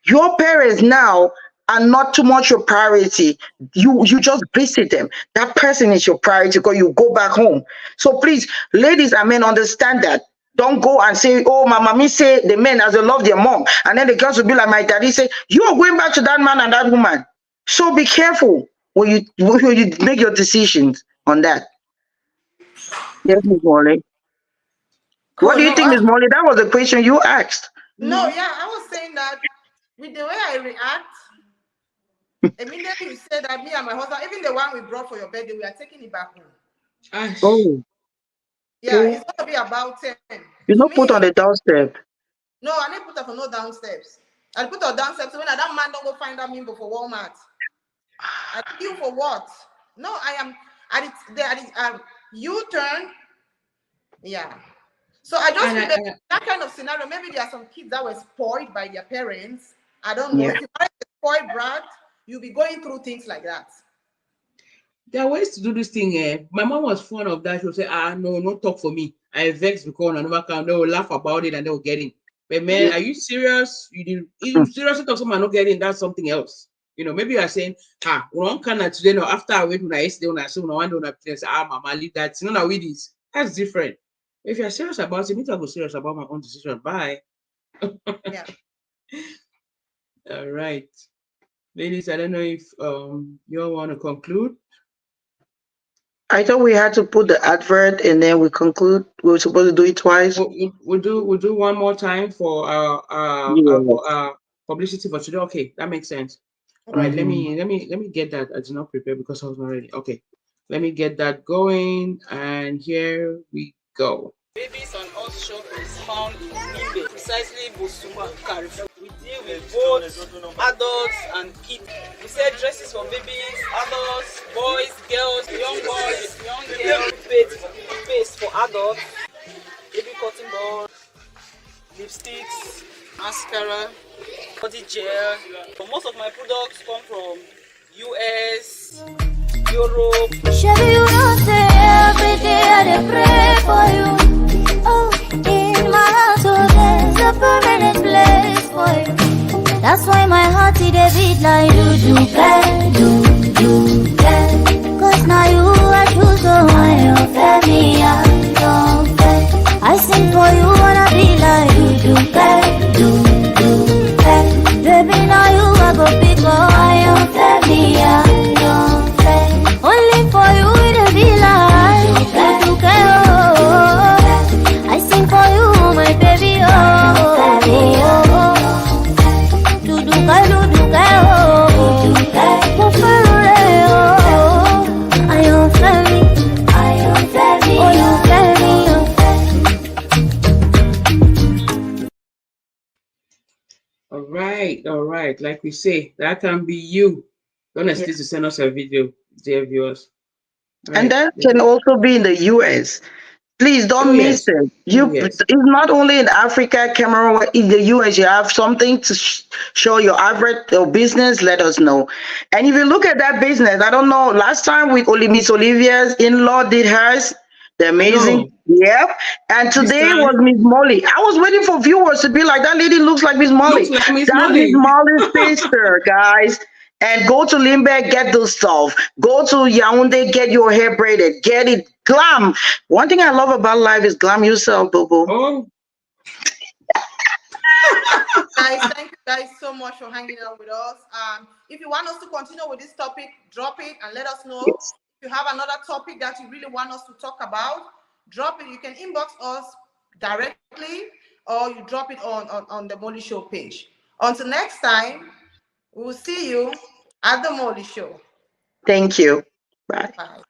your parents now are not too much your priority. You just visit them. That person is your priority because you go back home. So please, ladies and men, understand that. Don't go and say, oh, my mommy say the men as they love their mom. And then the girls will be like my daddy say, you are going back to that man and that woman. So be careful when you make your decisions on that. Yes, Miss Molly. What Oh do you no, think, Miss Molly? That was the question you asked. no, Mm-hmm. yeah, I was saying that with the way I react, immediately you said that me and my husband, even the one we brought for your birthday, we are taking it back home. Ash. Oh, Yeah, oh, it's gonna be about 10. you To not put on me, the doorstep. no, I didn't put her for no downstairs. I put her downstairs so when that man don't go find that mimbo for Walmart. I thank you for what? No, I am at it there at it U-turn. Yeah. So I just And feel I, that I that kind of scenario, maybe there are some kids that were spoiled by their parents. I don't know. Yeah. If you are a spoiled brat, you'll be going through things like that. there are ways to do this thing. My mom was fond of that. She'll say, no, no talk for me. I vex because I never can. They will laugh about it and they will get in. But man, Yeah. are you serious? You did if Mm. you seriously talk someone not getting, that's something else. Maybe you are saying, one can today no after I wait when I yesterday when I say when I want to say, mama, leave that. No, with this. That's different. If you're serious about it, me too, I go serious about my own decision. Bye. Yeah. All right. Ladies, I don't know if you all want to conclude. I thought we had to put the advert and then we conclude. We were supposed to do it twice. We'll do one more time for Yes. publicity for today. Okay, that makes sense. All right, Okay. Hmm. let me get that. I did not prepare because I was not ready. Okay, let me get that going, and here we go. Babies on us shop is found in Nibe, precisely Bosuma and Carrefour. We deal with both adults and kids. We sell dresses for babies, adults, boys, girls, young girls, paste for adults, baby cotton balls, lipsticks, mascara, body gel. So most of my products come from US, Europe. Shabby, you know, say every day I dey pray for you. Oh, in my heart, oh, there's a permanent place for you. That's why my heart it a beat like do. Cause now you are true, so I offer me, I don't fair. I sing for you, wanna be like do. Baby, now you are go big, oh, I offer me, I don't fair. Only for you, it'll be like do. I sing for you, my baby, All right. Like we say, that can be you. Don't Yeah. hesitate to send us a video, dear viewers. And Right. that can also be in the US. Please Oh don't miss yes. it. Oh It's yes. not only in Africa, Cameroon, in the US, you have something to show your advert, your business, let us know. And if you look at that business, I don't know, last time with Miss Olivia's in-law did hers, the I amazing, know. yep. And This today was time Miss Molly. I was waiting for viewers to be like, that lady looks like Miss looks Molly. like Miss That's Miss Molly. Molly's sister, guys. And go to Limberg, get those stuff. Go to Yaoundé, get your hair braided. Get it glam. One thing I love about life is glam yourself, boo boo. Oh, Guys, thank you guys so much for hanging out with us. If you want us to continue with this topic, drop it and let us know. Yes. If you have another topic that you really want us to talk about, drop it. You can inbox us directly or you drop it on the Mollie Show page. Until next time, we will see you at the Mollie Show. Thank you. Bye. Bye.